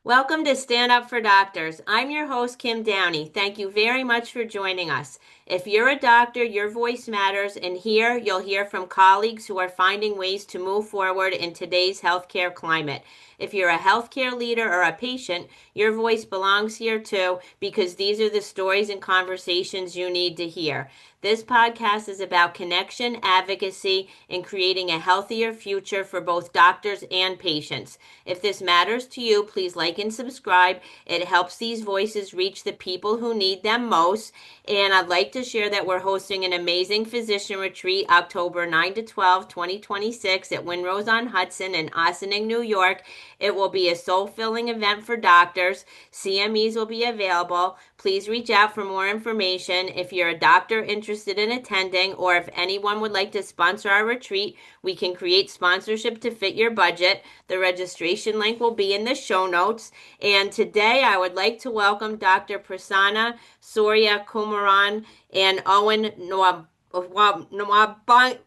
Welcome to Stand Up for Doctors. I'm your host, Kim Downey. Thank you very much for joining us. If you're a doctor, your voice matters, and here you'll hear from colleagues who are finding ways to move forward in today's healthcare climate. If you're a healthcare leader or a patient, your voice belongs here too, because these are the stories and conversations you need to hear. This podcast is about connection, advocacy, and creating a healthier future for both doctors and patients. If this matters to you, please like and subscribe. It helps these voices reach the people who need them most. And I'd like to share that we're hosting an amazing physician retreat October 9 to 12, 2026 at Windrose on Hudson in Ossining, New York. It will be a soul-filling event for doctors. CMEs will be available. Please reach out for more information. If you're a doctor interested in attending, or if anyone would like to sponsor our retreat, we can create sponsorship to fit your budget. The registration link will be in the show notes. And today I would like to welcome Dr. Prasanna Sooriakumaran and Owen Nwanebu.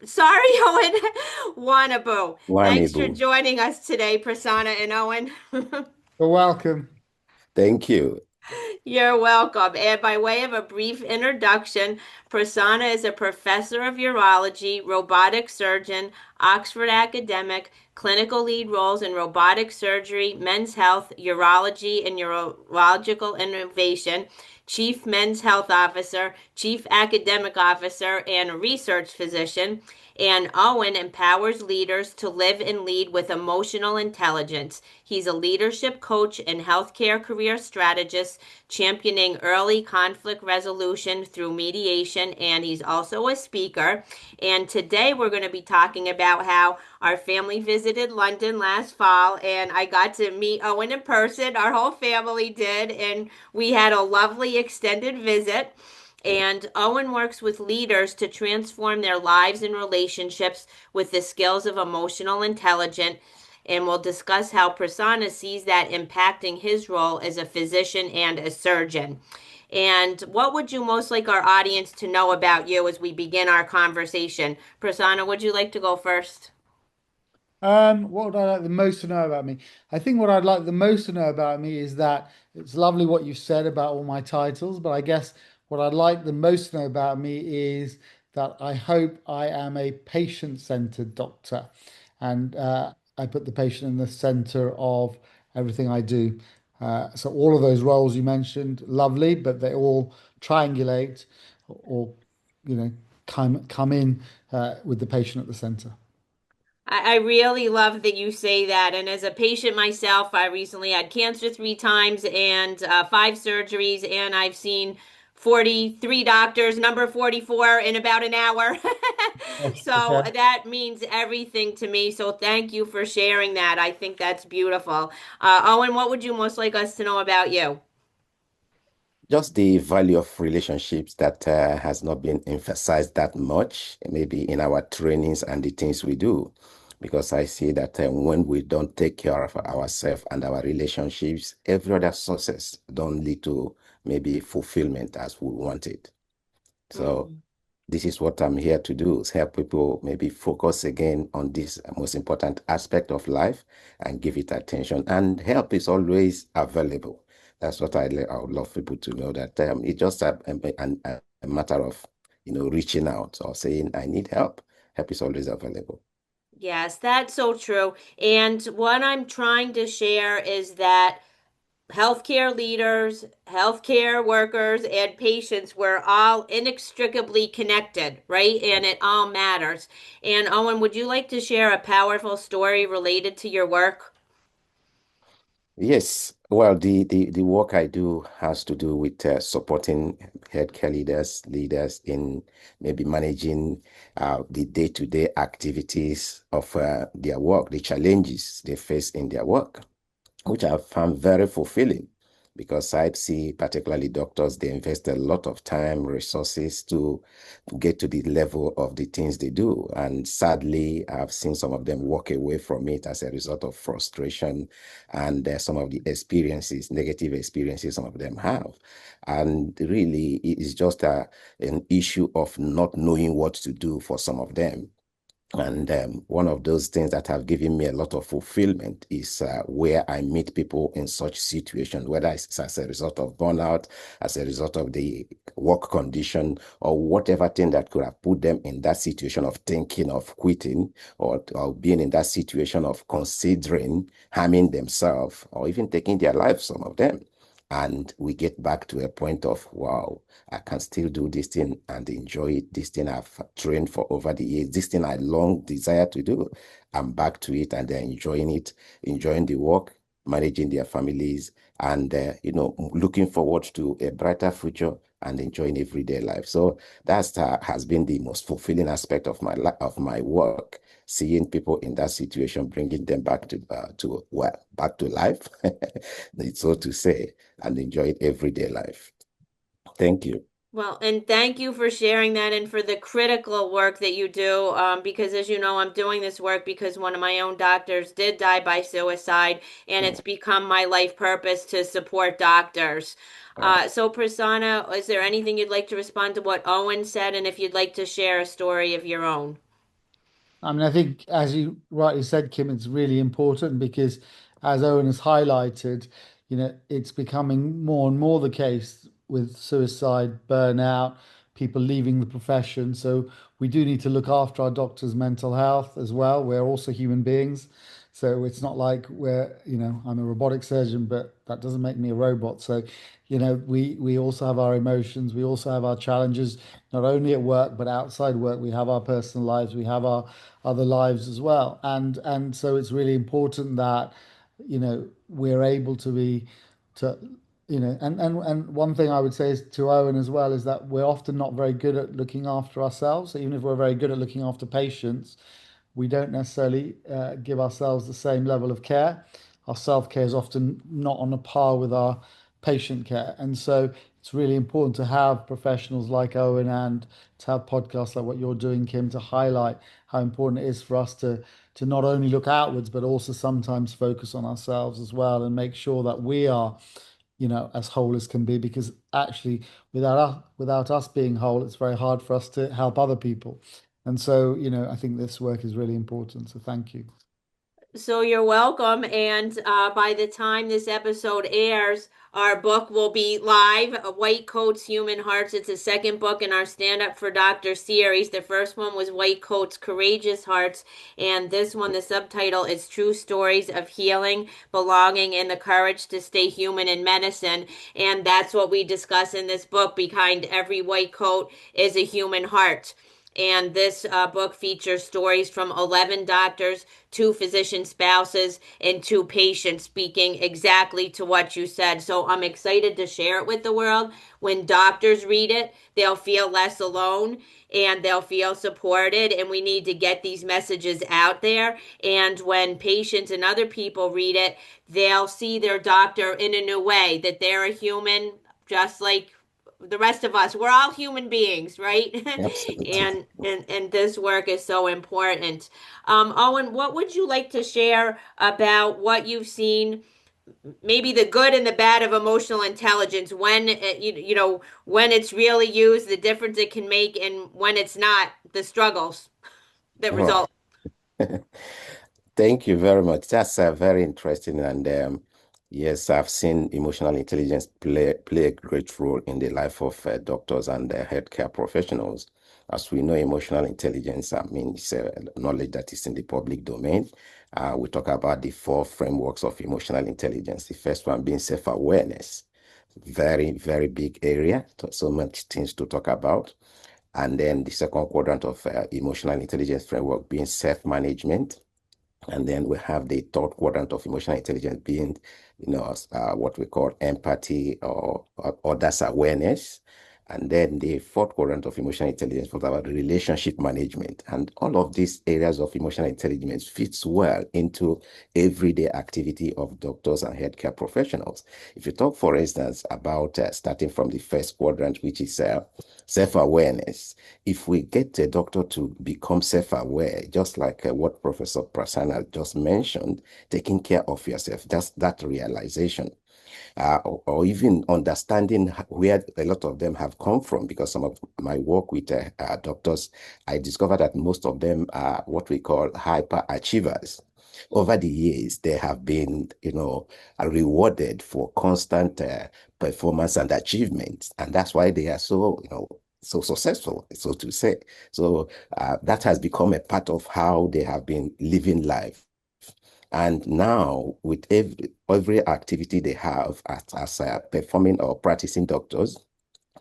Sorry, Owen Nwanebu. Thanks for Nwanebu. joining us today, Prasanna and Owen. You're welcome. Thank you. You're welcome. And by way of a brief introduction, Prasanna is a professor of urology, robotic surgeon, Oxford academic, clinical lead roles in robotic surgery, men's health, urology, and urological innovation, chief men's health officer, chief academic officer, and research physician. And Owen empowers leaders to live and lead with emotional intelligence. He's a leadership coach and healthcare career strategist, championing early conflict resolution through mediation, and he's also a speaker. And today we're going to be talking about how our family visited London last fall, and I got to meet Owen in person. Our whole family did, and we had a lovely extended visit. And Owen works with leaders to transform their lives and relationships with the skills of emotional intelligence. And we'll discuss how Prasanna sees that impacting his role as a physician and a surgeon. And what would you most like our audience to know about you as we begin our conversation? Prasanna, would you like to go first? What would I like the most to know about me? I think what I'd like the most to know about me is that it's lovely what you've said about all my titles, but I guess what I'd like the most to know about me is that I hope I am a patient-centered doctor, and I put the patient in the center of everything I do. So all of those roles you mentioned, lovely, but they all triangulate or, you know, come in with the patient at the center. I really love that you say that. And as a patient myself, I recently had cancer 3 times and 5 surgeries, and I've seen 43 doctors, number 44, in about an hour. So Okay. that means everything to me. So thank you for sharing that. I think that's beautiful. Owen, what would you most like us to know about you? Just the value of relationships that has not been emphasized that much, maybe in our trainings and the things we do. Because I see that when we don't take care of ourselves and our relationships, every other success don't lead to maybe fulfillment as we wanted. So Mm. this is what I'm here to do, is help people maybe focus again on this most important aspect of life and give it attention. And help is always available. That's what I would love people to know, that it's just a matter of, reaching out or saying, I need help. Help is always available. Yes, that's so true. And what I'm trying to share is that healthcare leaders, healthcare workers, and patients were all inextricably connected, right? And it all matters. And Owen, would you like to share a powerful story related to your work? Yes, well, the work I do has to do with supporting healthcare leaders in maybe managing the day-to-day activities of their work, the challenges they face in their work, which I found very fulfilling, because I see particularly doctors, they invest a lot of time, resources to get to the level of the things they do. And sadly, I've seen some of them walk away from it as a result of frustration and some of the experiences, negative experiences some of them have. And really, it is just an issue of not knowing what to do for some of them. And one of those things that have given me a lot of fulfillment is where I meet people in such situations, whether it's as a result of burnout, as a result of the work condition, or whatever thing that could have put them in that situation of thinking of quitting, or being in that situation of considering harming themselves or even taking their lives, some of them. And we get back to a point of, wow, I can still do this thing and enjoy it. This thing I've trained for over the years, this thing I long desire to do. I'm back to it and they're enjoying it, enjoying the work, managing their families, and looking forward to a brighter future and enjoying everyday life. So that's has been the most fulfilling aspect of of my work. Seeing people in that situation, bringing them back back to life, so to say, and enjoy everyday life. Thank you. Well, and thank you for sharing that and for the critical work that you do. Because as you know, I'm doing this work because one of my own doctors did die by suicide, and it's Mm. become my life purpose to support doctors. Wow. So, Prasanna, is there anything you'd like to respond to what Owen said, and if you'd like to share a story of your own? I mean, I think, as you rightly said, Kim, it's really important because, as Owen has highlighted, it's becoming more and more the case with suicide, burnout, people leaving the profession. So we do need to look after our doctors' mental health as well. We're also human beings. So it's not like I'm a robotic surgeon, but that doesn't make me a robot. So, we also have our emotions, we also have our challenges, not only at work, but outside work. We have our personal lives, we have our other lives as well. And so it's really important that, we're able to be to and one thing I would say is to Owen as well is that we're often not very good at looking after ourselves. So even if we're very good at looking after patients, we don't necessarily give ourselves the same level of care. Our self-care is often not on a par with our patient care. And so it's really important to have professionals like Owen and to have podcasts like what you're doing, Kim, to highlight how important it is for us to not only look outwards, but also sometimes focus on ourselves as well and make sure that we are, as whole as can be, because actually without us being whole, it's very hard for us to help other people. And so, I think this work is really important. So thank you. So you're welcome. And by the time this episode airs, our book will be live. White Coats, Human Hearts. It's a second book in our Stand Up for Doctor series. The first one was White Coats, Courageous Hearts. And this one, the subtitle is True Stories of Healing, Belonging, and the Courage to Stay Human in Medicine. And that's what we discuss in this book. Behind every white coat is a human heart. And this book features stories from 11 doctors, two physician spouses, and two patients speaking exactly to what you said. So I'm excited to share it with the world. When doctors read it, they'll feel less alone and they'll feel supported. And we need to get these messages out there. And when patients and other people read it, they'll see their doctor in a new way, that they're a human just like the rest of us. We're all human beings, right? Absolutely. and this work is so important. Owen, what would you like to share about what you've seen, maybe the good and the bad of emotional intelligence, when when it's really used, the difference it can make, and when it's not, the struggles that All right. result? Thank you very much. That's very interesting. And yes, I've seen emotional intelligence play a great role in the life of doctors and healthcare professionals. As we know, emotional intelligence, I mean, it's knowledge that is in the public domain. We talk about the four frameworks of emotional intelligence. The first one being self-awareness. Very, very big area. So much things to talk about. And then the second quadrant of emotional intelligence framework being self-management. And then we have the third quadrant of emotional intelligence being, what we call empathy or others awareness. And then the fourth quadrant of emotional intelligence was about relationship management. And all of these areas of emotional intelligence fits well into everyday activity of doctors and healthcare professionals. If you talk, for instance, about starting from the first quadrant, which is self-awareness, if we get a doctor to become self-aware, just like what Professor Prasanna just mentioned, taking care of yourself, just that realization. or even understanding where a lot of them have come from. Because some of my work with doctors, I discovered that most of them are what we call hyper achievers. Over the years, they have been, rewarded for constant performance and achievement, and that's why they are so, so successful, so to say. So that has become a part of how they have been living life. And now, with every activity they have as performing or practicing doctors,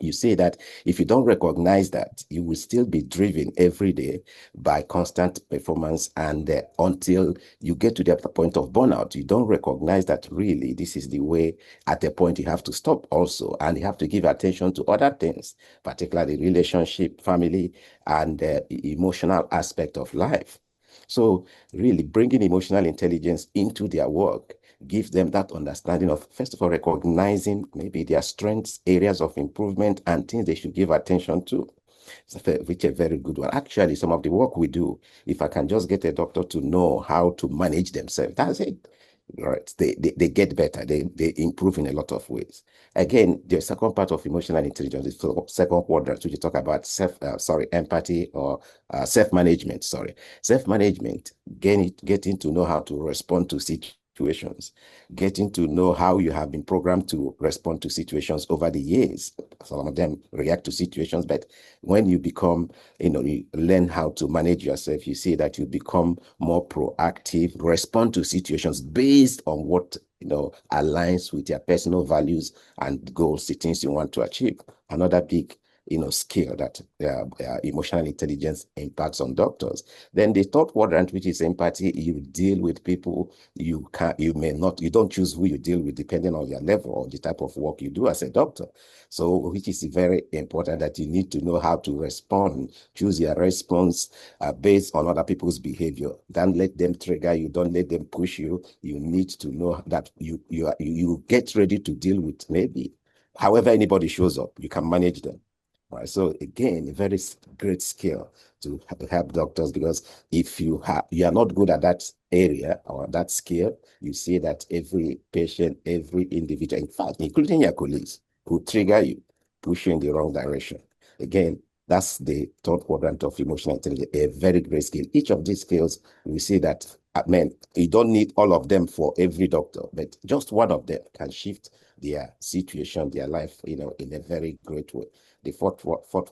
you see that if you don't recognize that, you will still be driven every day by constant performance, and until you get to the point of burnout, you don't recognize that really this is the way. At a point, you have to stop also, and you have to give attention to other things, particularly relationship, family, and emotional aspect of life. So really bringing emotional intelligence into their work gives them that understanding of, first of all, recognizing maybe their strengths, areas of improvement, and things they should give attention to, which is a very good one. Actually, some of the work we do, if I can just get a doctor to know how to manage themselves, that's it. Right. They get better. They improve in a lot of ways. Again, the second part of emotional intelligence is the second quadrant, which you talk about empathy or self-management. Sorry, self-management. Getting to know how to respond to situations, getting to know how you have been programmed to respond to situations over the years. Some of them react to situations, but when you become, you learn how to manage yourself, you see that you become more proactive, respond to situations based on what, aligns with your personal values and goals, the things you want to achieve. Another big skill that emotional intelligence impacts on doctors. Then the third quadrant, which is empathy, you deal with people. You don't choose who you deal with depending on your level or the type of work you do as a doctor. So, which is very important, that you need to know how to respond, choose your response based on other people's behavior. Don't let them trigger you. Don't let them push you. You need to know that you get ready to deal with maybe however anybody shows up, you can manage them. Right. So again, a very great skill to help doctors, because if you are not good at that area or that skill, you see that every patient, every individual, in fact, including your colleagues, who trigger you, push you in the wrong direction. Again, that's the third quadrant of emotional intelligence, a very great skill. Each of these skills, we see that, you don't need all of them for every doctor, but just one of them can shift their situation, their life, in a very great way. The fourth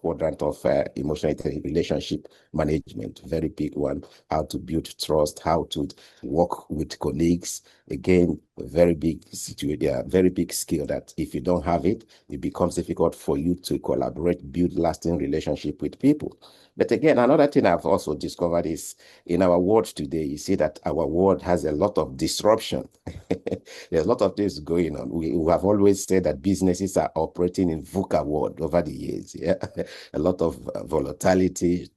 quadrant of emotional intelligence, relationship management, very big one. How to build trust, how to work with colleagues. Again, a very big situation, very big skill that if you don't have it, it becomes difficult for you to collaborate, build lasting relationship with people. But again, another thing I've also discovered is, in our world today, you see that our world has a lot of disruption. There's a lot of things going on. We have always said that businesses are operating in VUCA world over the years. Yeah, a lot of volatility,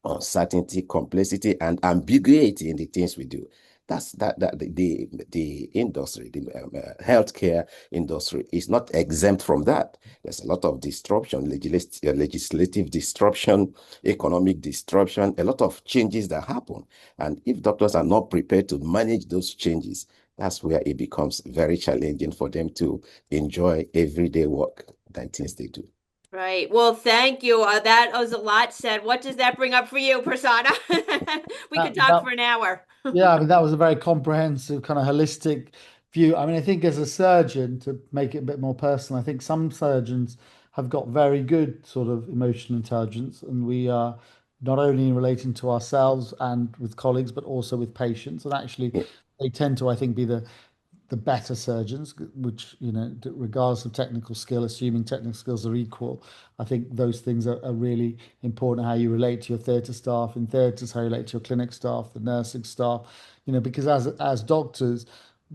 uncertainty, complexity, and ambiguity in the things we do. That's the industry, the healthcare industry is not exempt from that. There's a lot of disruption, legislative disruption, economic disruption, a lot of changes that happen. And if doctors are not prepared to manage those changes, that's where it becomes very challenging for them to enjoy everyday work and things they do. Right. Well, thank you. That was a lot said. What does that bring up for you, Prasanna? We could That, talk that for an hour. Yeah, I mean, that was a very comprehensive, kind of holistic view. I mean, I think as a surgeon, to make it a bit more personal, I think some surgeons have got very good sort of emotional intelligence, and we are not only in relating to ourselves and with colleagues, but also with patients. And actually, Yeah. they tend to, I think, be the better surgeons, which, regardless of technical skill, assuming technical skills are equal, I think those things are really important. How you relate to your theatre staff in theatres, how you relate to your clinic staff, the nursing staff, because as doctors,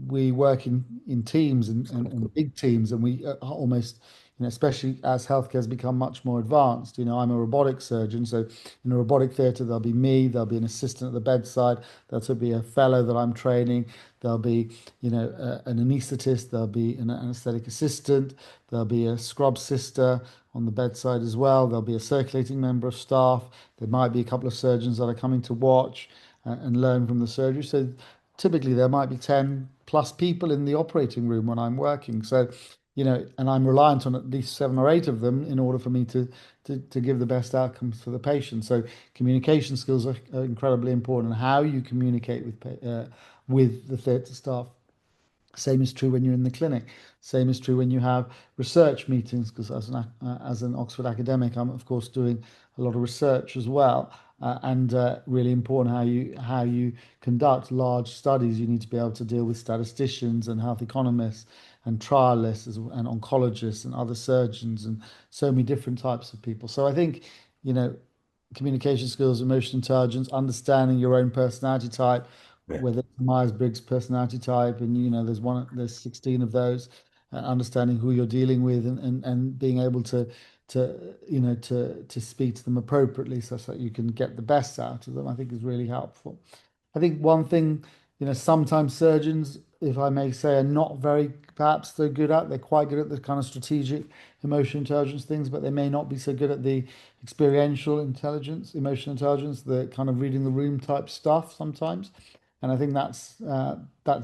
we work in teams and big teams, and we almost, especially as healthcare has become much more advanced. I'm a robotic surgeon, so in a robotic theatre, there'll be me, there'll be an assistant at the bedside, there'll be a fellow that I'm training, there'll be, an anaesthetist, there'll be an anaesthetic assistant, there'll be a scrub sister on the bedside as well, there'll be a circulating member of staff, there might be a couple of surgeons that are coming to watch and learn from the surgery. So typically there might be 10 plus people in the operating room when I'm working. So, and I'm reliant on at least seven or eight of them in order for me to give the best outcomes for the patient. So communication skills are incredibly important, and how you communicate with the theatre staff. Same is true when you're in the clinic. Same is true when you have research meetings, because as an Oxford academic, I'm of course doing a lot of research as well, and really important how you conduct large studies. You need to be able to deal with statisticians and health economists and trialists and oncologists and other surgeons and so many different types of people. So I think, you know, communication skills, emotional intelligence, understanding your own personality type, Yeah. whether it's Myers-Briggs personality type, and there's 16 of those, understanding who you're dealing with, and being able to speak to them appropriately such that you can get the best out of them, I think is really helpful. I think one thing, sometimes surgeons, if I may say, are not very perhaps so good at. They're quite good at the kind of strategic emotional intelligence things, but they may not be so good at the experiential intelligence, emotional intelligence, the kind of reading the room type stuff sometimes. And I think that's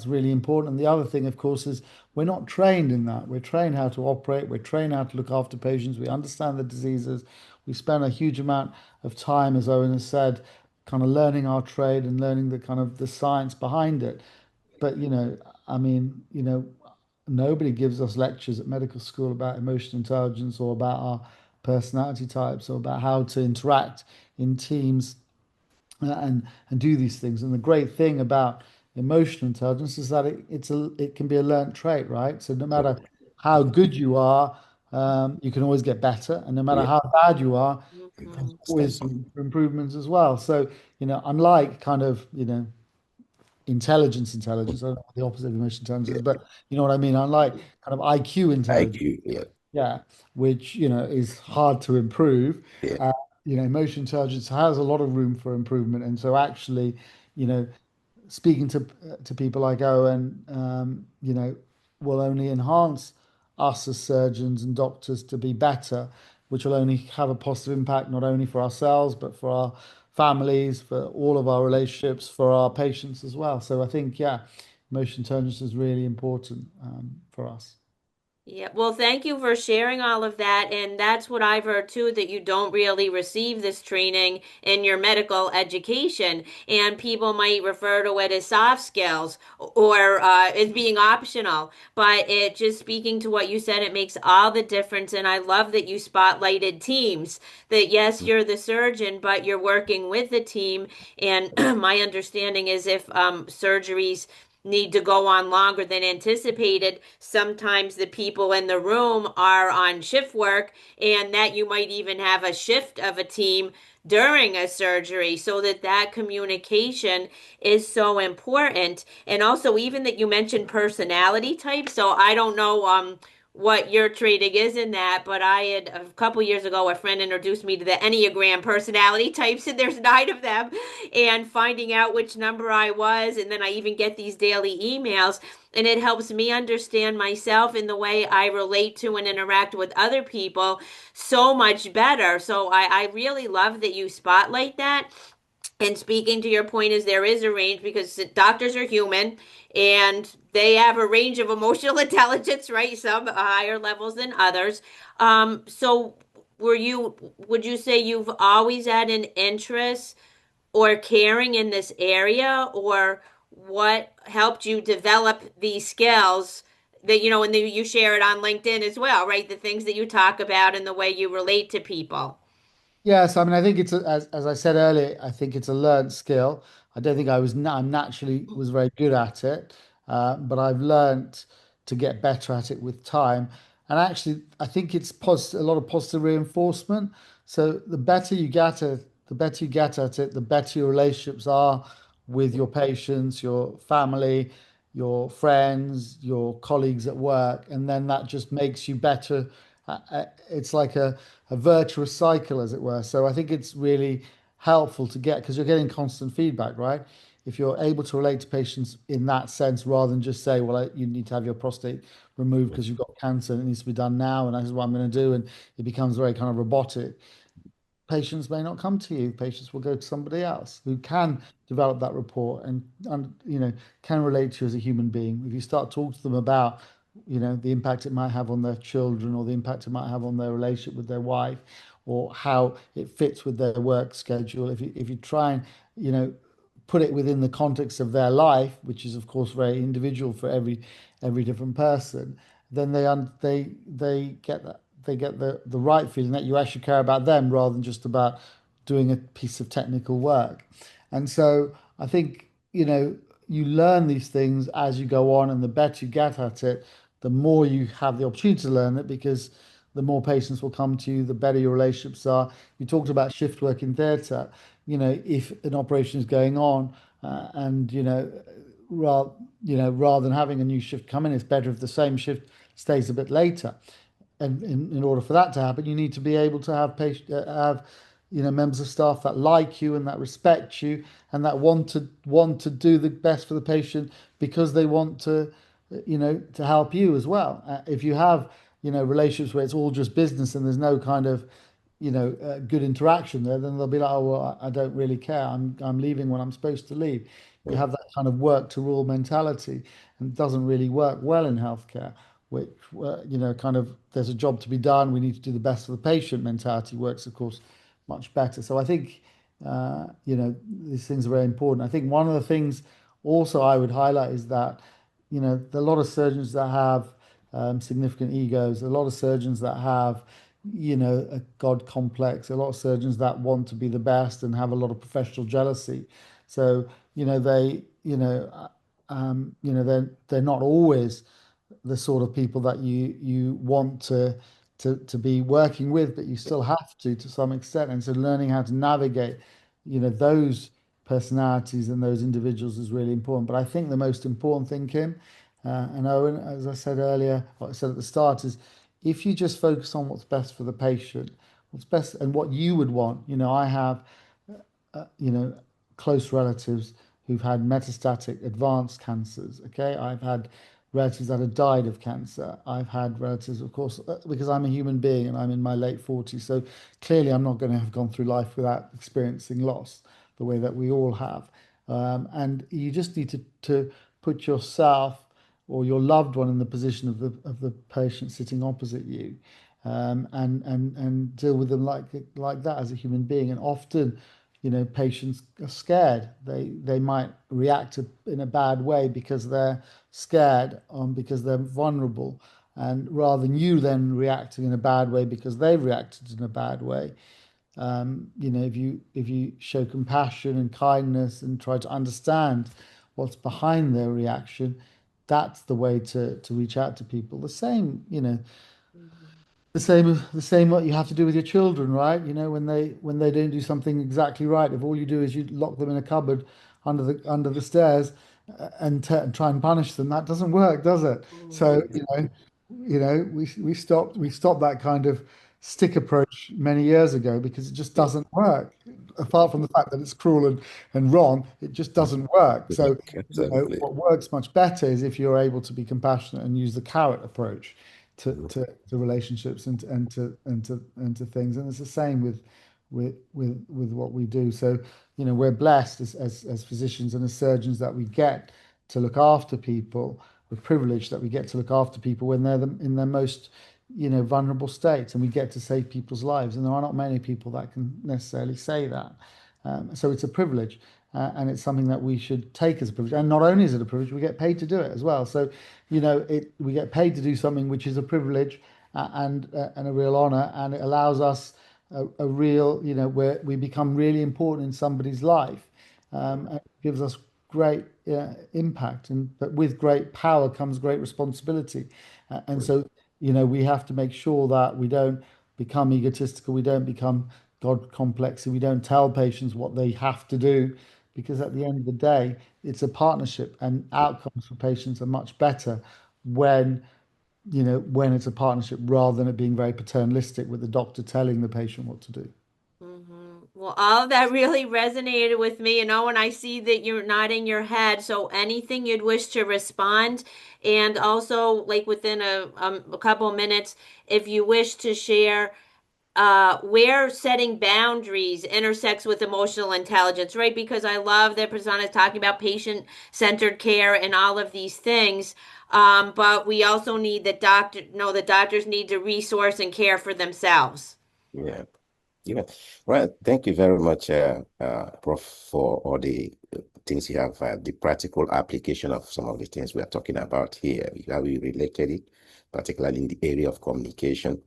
really important. And the other thing, of course, is we're not trained in that. We're trained how to operate. We're trained how to look after patients. We understand the diseases. We spend a huge amount of time, as Owen has said, kind of learning our trade and learning the kind of the science behind it. But I mean, nobody gives us lectures at medical school about emotional intelligence or about our personality types or about how to interact in teams, and do these things. And the great thing about emotional intelligence is that it can be a learnt trait, right? So no matter how good you are, you can always get better, and no matter Yeah. how bad you are, there's Mhm. always That's room for improvements as well. So unlike kind of intelligence, I don't know what the opposite of emotional intelligence yeah. is, but you know what I mean. Unlike kind of IQ intelligence, IQ. Yeah. yeah, which is hard to improve. Yeah. Uh, Emotional intelligence has a lot of room for improvement, and so actually, you know, speaking to people like Owen, will only enhance us as surgeons and doctors to be better, which will only have a positive impact not only for ourselves but for our families, for all of our relationships, for our patients as well. So I think, yeah, emotional intelligence is really important for us. Yeah, well, thank you for sharing all of that. And that's what I've heard too, that you don't really receive this training in your medical education. And people might refer to it as soft skills or as being optional. But it just speaking to what you said, it makes all the difference. And I love that you spotlighted teams, that yes, you're the surgeon, but you're working with the team. And my understanding is if surgeries need to go on longer than anticipated, sometimes the people in the room are on shift work, and that you might even have a shift of a team during a surgery, so that communication is so important. And also, even that you mentioned personality type, so I don't know what your trading is in that, but I had a couple years ago a friend introduced me to the Enneagram personality types, and there's nine of them, and finding out which number I was, and then I even get these daily emails, and it helps me understand myself in the way I relate to and interact with other people so much better. So I really love that you spotlight that. And speaking to your point, is there is a range, because doctors are human and they have a range of emotional intelligence, right? Some higher levels than others. So would you say you've always had an interest or caring in this area, or what helped you develop these skills that, and you share it on LinkedIn as well, right? The things that you talk about and the way you relate to people. Yes, I mean, I think as I said earlier, I think it's a learned skill. I don't think I naturally was very good at it, but I've learned to get better at it with time. And actually, I think it's a lot of positive reinforcement. So the better you get at it, the better your relationships are with your patients, your family, your friends, your colleagues at work, and then that just makes you better. It's like a virtuous cycle, as it were. So I think it's really helpful to get, because you're getting constant feedback, right? If you're able to relate to patients in that sense, rather than just say, well, you need to have your prostate removed because you've got cancer and it needs to be done now, and this is what I'm going to do, and it becomes very kind of robotic. patients may not come to you. Patients will go to somebody else who can develop that rapport and can relate to you as a human being. If you start talking to them about the impact it might have on their children or the impact it might have on their relationship with their wife or how it fits with their work schedule, if you try and you know put it within the context of their life, which is of course very individual for every different person, then they get that they get the right feeling that you actually care about them rather than just about doing a piece of technical work. And so I think, you learn these things as you go on, and the better you get at it, the more you have the opportunity to learn it because the more patients will come to you, the better your relationships are. You talked about shift work in theatre. If an operation is going on, and rather than having a new shift come in, it's better if the same shift stays a bit later. And in order for that to happen, you need to be able to have members of staff that like you and that respect you and that want to do the best for the patient because they want to help you as well. If you have relationships where it's all just business and there's no kind of good interaction there, then they'll be like, oh well, I don't really care. I'm leaving when I'm supposed to leave. You Mm. have that kind of work to rule mentality, and it doesn't really work well in healthcare. Which kind of there's a job to be done. We need to do the best for the patient mentality works, of course, much better. So I think these things are very important. I think one of the things also I would highlight is that there are a lot of surgeons that have significant egos, a lot of surgeons that have a God complex, a lot of surgeons that want to be the best and have a lot of professional jealousy. So they're not always the sort of people that you want to be working with, but you still have to some extent. And so learning how to navigate, those personalities and those individuals is really important. But I think the most important thing, Kim, and Owen, as I said earlier, what I said at the start, is if you just focus on what's best for the patient, what's best and what you would want. I have close relatives who've had metastatic advanced cancers. Okay, I've had relatives that have died of cancer. I've had relatives, of course, because I'm a human being and I'm in my late 40s. So clearly, I'm not going to have gone through life without experiencing loss the way that we all have. And you just need to put yourself or your loved one in the position of the patient sitting opposite you, and deal with them like that as a human being. And often, patients are scared. They might react in a bad way because they're scared, because they're vulnerable. And rather than you then reacting in a bad way because they've reacted in a bad way, if you show compassion and kindness and try to understand what's behind their reaction, that's the way to reach out to people. The same what you have to do with your children, right? When they don't do something exactly right, if all you do is you lock them in a cupboard under the stairs, and try and punish them, that doesn't work, does it? So Mhm. we stopped that kind of stick approach many years ago because it just doesn't work. Apart from the fact that it's cruel and wrong, it just doesn't work. So Absolutely. what works much better is if you're able to be compassionate and use the carrot approach to, Mm. to relationships and to things. And it's the same with what we do. So, we're blessed as physicians and as surgeons that we get to look after people. We're privileged that we get to look after people when they're in their most, vulnerable states, and we get to save people's lives. And there are not many people that can necessarily say that. So it's a privilege, and it's something that we should take as a privilege. And not only is it a privilege, we get paid to do it as well. So, we get paid to do something which is a privilege, and a real honor, and it allows us a real, where we become really important in somebody's life, and it gives us great impact. But with great power comes great responsibility, and so we have to make sure that we don't become egotistical, we don't become God complex, and we don't tell patients what they have to do, because at the end of the day, it's a partnership, and outcomes for patients are much better when when it's a partnership rather than it being very paternalistic with the doctor telling the patient what to do. Well, all of that really resonated with me. And Owen, I see that you're nodding your head. So anything you'd wish to respond, and also like within a couple minutes, if you wish to share where setting boundaries intersects with emotional intelligence, right? Because I love that Prasanna is talking about patient-centered care and all of these things. But we also need the doctors need to resource and care for themselves. Yeah. Yeah, right. Thank you very much, Prof, for all the things you have, the practical application of some of the things we are talking about here, how we related it, particularly in the area of communication.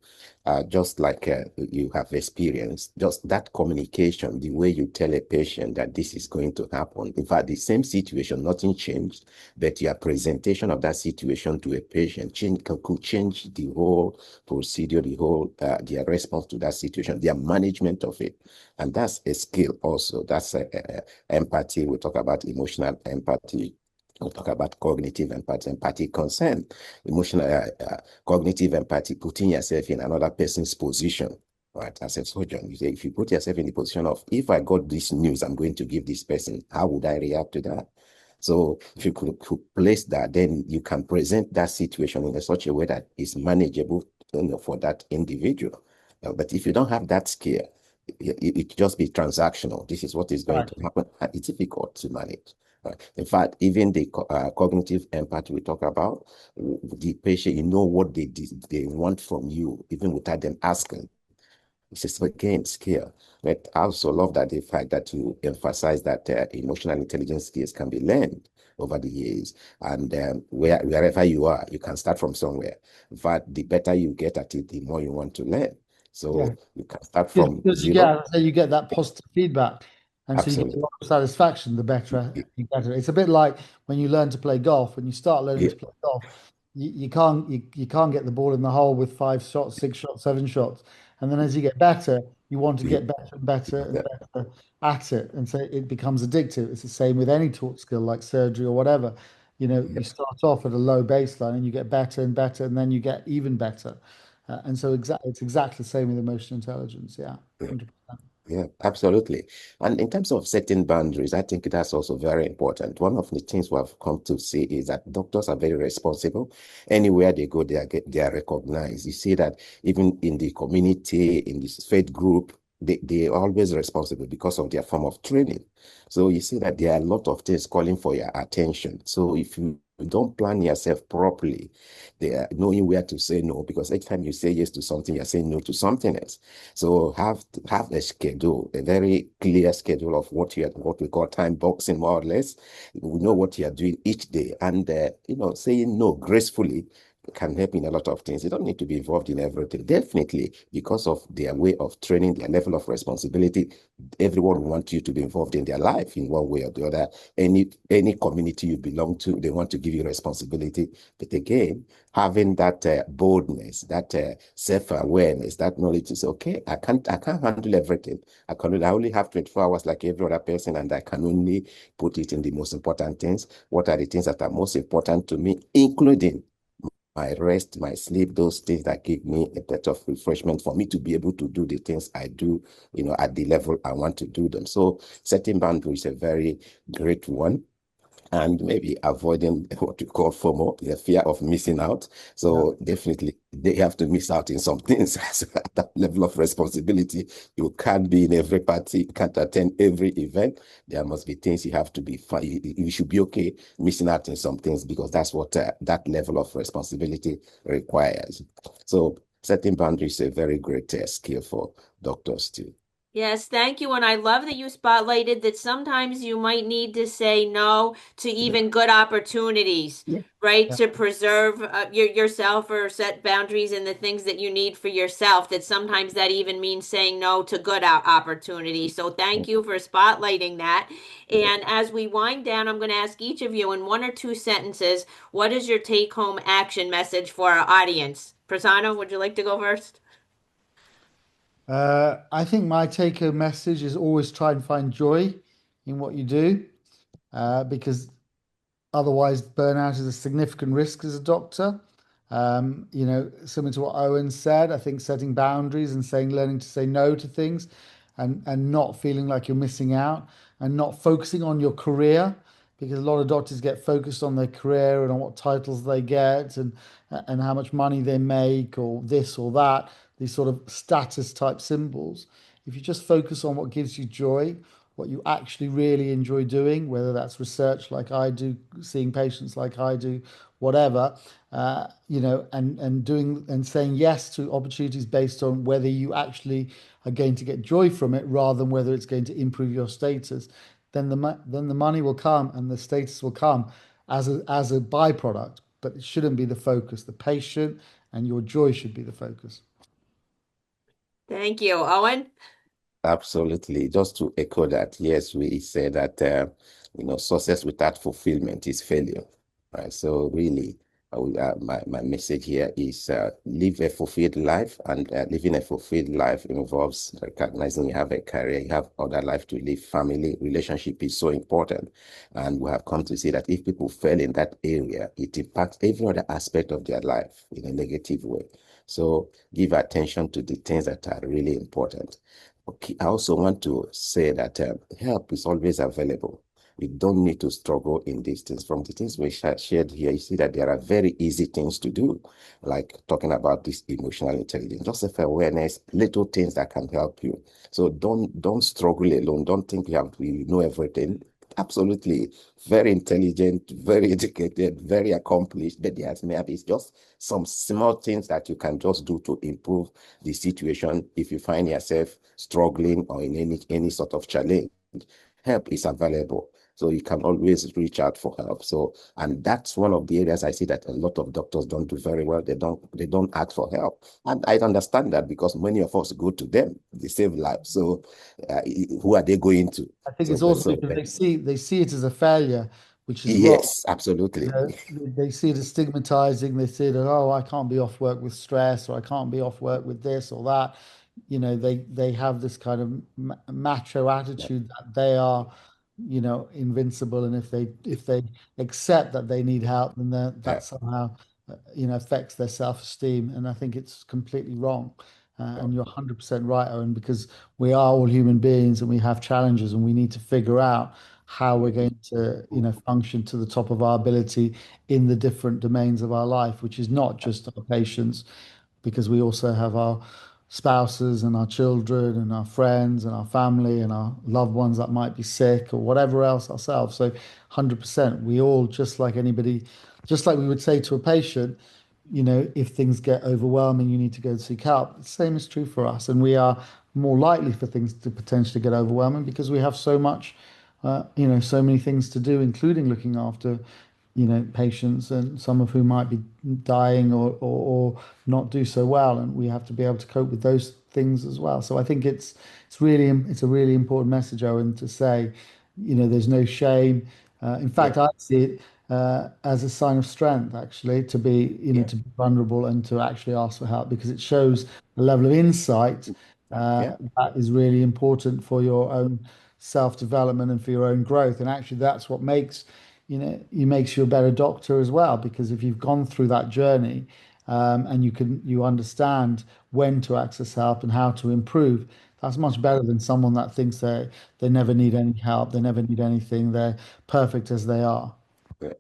Just like you have experienced, just that communication, the way you tell a patient that this is going to happen. In fact, the same situation, nothing changed, but your presentation of that situation to a patient could change the whole procedure, the whole their response to that situation, their management of it, and that's a skill also. That's empathy. We talk about emotional empathy. We'll talk about cognitive empathy, empathy consent, emotional, cognitive empathy, putting yourself in another person's position. Right, as a surgeon, you say, if you put yourself in the position of, if I got this news, I'm going to give this person, how would I react to that? So if you could place that, then you can present that situation in such a way that is manageable, for that individual. But if you don't have that skill, it just be transactional. This is what is going Right. to happen. It's difficult to manage. Right? In fact, even the cognitive empathy we talk about, the patient, you know what they want from you, even without them asking. It's just again skill. But I also love that the fact that you emphasize that emotional intelligence skills can be learned over the years. And wherever you are, you can start from somewhere. In fact, the better you get at it, the more you want to learn. Yeah. So you can start from Because you zero. get, as I say, you get that positive feedback, and so you get a Absolutely. lot of satisfaction. The better. It's a bit like when you learn to play golf. When you start learning Yeah, to play golf, you can't get the ball in the hole with 5 shots, 6 shots, 7 shots, and then as you get better, you want to yeah, get better and better and yeah, better at it, and so it becomes addictive. It's the same with any taught skill like surgery or whatever. You yeah, start off at a low baseline and you get better and better, and then you get even better. And so it's exactly the same with emotional intelligence. Yeah, yeah. 100%. Yeah, absolutely. And in terms of setting boundaries, I think that's also very important. One of the things we have come to see is that doctors are very responsible. Anywhere they go, they are recognized. You see that even in the community, in this faith group, they are always responsible because of their form of training. So you see that there are a lot of things calling for your attention. So if you don't plan yourself properly, they are knowing where to say no, because each time you say yes to something, you're saying no to something else. So have a schedule, a very clear schedule of what we call time boxing, more or less. We know what you are doing each day, and saying no gracefully can help in a lot of things. You don't need to be involved in everything. Definitely, because of their way of training, their level of responsibility, everyone wants you to be involved in their life in one way or the other. Any community you belong to, they want to give you responsibility. But again, having that boldness, that self-awareness, that knowledge is okay. I can't handle everything. I only have 24 hours like every other person, and I can only put it in the most important things. What are the things that are most important to me, including my rest, my sleep, those things that give me a bit of refreshment for me to be able to do the things I do, at the level I want to do them. So setting boundaries is a very great one, and maybe avoiding what we call FOMO, the fear of missing out. Yeah. So definitely they have to miss out in some things. So at that level of responsibility, you can't be in every party, you can't attend every event. There must be things you have to be fine. You should be okay missing out in some things, because that's what that level of responsibility requires. So setting boundaries is a very great skill for doctors too. Yes, thank you. And I love that you spotlighted that sometimes you might need to say no to Yeah, even good opportunities, yeah, right? Yeah. To preserve yourself or set boundaries and the things that you need for yourself. That sometimes that even means saying no to good opportunities. So thank you for spotlighting that. yeah. And as we wind down, I'm going to ask each of you in one or two sentences, what is your take home action message for our audience? Prasanna, would you like to go first? I think my take home message is always try and find joy in what you do, because otherwise, burnout is a significant risk as a doctor. Similar to what Owen said, I think setting boundaries and learning to say no to things, and not feeling like you're missing out, and not focusing on your career, because a lot of doctors get focused on their career and on what titles they get and how much money they make or this or that, these sort of status type symbols. If you just focus on what gives you joy, what you actually really enjoy doing, whether that's research like I do, seeing patients like I do, whatever, and doing and saying yes to opportunities based on whether you actually are going to get joy from it rather than whether it's going to improve your status, then the money will come and the status will come as a byproduct, but it shouldn't be the focus. The patient and your joy should be the focus. Thank you, Owen. Absolutely. Just to echo that, yes, we say that success without fulfillment is failure. Right. So really, my message here is live a fulfilled life, and living a fulfilled life involves recognizing you have a career, you have other life to live, family, relationship is so important. And we have come to see that if people fail in that area, it impacts every other aspect of their life in a negative way. So give attention to the things that are really important. Okay, I also want to say that help is always available. You don't need to struggle in these things. From the things we shared here, you see that there are very easy things to do, like talking about this emotional intelligence, just self-awareness, little things that can help you. So don't struggle alone. Don't think you know everything. Absolutely, very intelligent, very educated, very accomplished, but there's maybe just some small things that you can just do to improve the situation if you find yourself struggling or in any sort of challenge. Help is available. So you can always reach out for help. So, and that's one of the areas I see that a lot of doctors don't do very well. They don't ask for help. And I understand that because many of us go to them, they save lives. So who are they going to? I think So, it's but also so because but they see it as a failure, which is wrong. yes, absolutely. They see it as stigmatizing. They see that, oh, I can't be off work with stress, or I can't be off work with this or that. They have this kind of macho Yeah, attitude that they are, invincible. And if they accept that they need help, then yeah, that somehow, affects their self-esteem. And I think it's completely wrong. And you're 100% right, Owen, because we are all human beings and we have challenges and we need to figure out how we're going to, function to the top of our ability in the different domains of our life, which is not just our patients, because we also have our spouses and our children and our friends and our family and our loved ones that might be sick or whatever else ourselves. So 100%, we all, just like anybody, just like we would say to a patient, if things get overwhelming, you need to go and seek help. The same is true for us. And we are more likely for things to potentially get overwhelming because we have so much, so many things to do, including looking after, patients, and some of whom might be dying or not do so well. And we have to be able to cope with those things as well. So I think it's a really important message, Owen, to say, there's no shame. In yeah, fact, I see it as a sign of strength, actually, to be, yeah, to be vulnerable and to actually ask for help because it shows a level of insight yeah, that is really important for your own self-development and for your own growth. And actually, that's what makes you a better doctor as well, because if you've gone through that journey, and you understand when to access help and how to improve, that's much better than someone that thinks they never need any help, they never need anything, they're perfect as they are. yeah.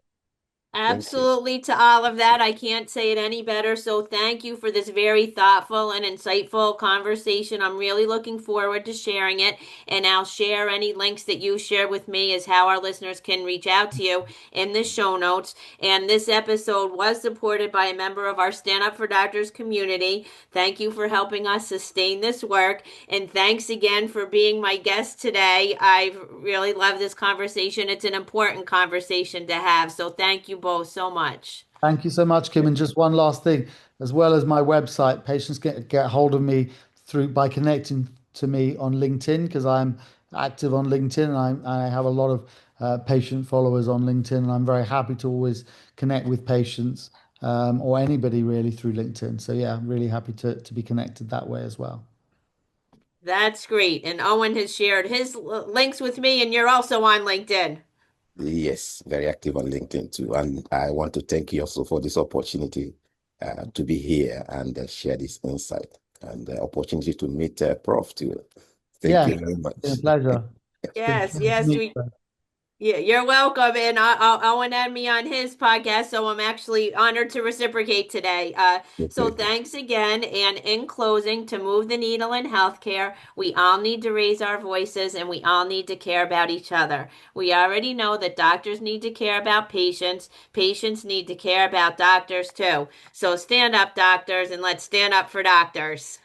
Thank you. Absolutely to all of that. I can't say it any better. So thank you for this very thoughtful and insightful conversation. I'm really looking forward to sharing it. And I'll share any links that you shared with me as how our listeners can reach out to you in the show notes. And this episode was supported by a member of our Stand Up for Doctors community. Thank you for helping us sustain this work. And thanks again for being my guest today. I really love this conversation. It's an important conversation to have. So thank you both so much. Thank you so much, Kim. And just one last thing, as well as my website, patients get hold of me through by connecting to me on LinkedIn because I'm active on LinkedIn and I have a lot of patient followers on LinkedIn, and I'm very happy to always connect with patients or anybody really through LinkedIn. So yeah, I'm really happy to be connected that way as well. That's great. And Owen has shared his links with me, and you're also on LinkedIn. Yes, very active on LinkedIn too. And I want to thank you also for this opportunity to be here and share this insight and the opportunity to meet Prof too. Thank Yeah, you very it's been a much. pleasure. It's been a Yes, pleasure to yes, meet we you. Yeah, you're welcome. And Owen had me on his podcast, so I'm actually honored to reciprocate today. So thanks again. And in closing, to move the needle in healthcare, we all need to raise our voices and we all need to care about each other. We already know that doctors need to care about patients. Patients need to care about doctors too. So stand up, doctors, and let's stand up for doctors.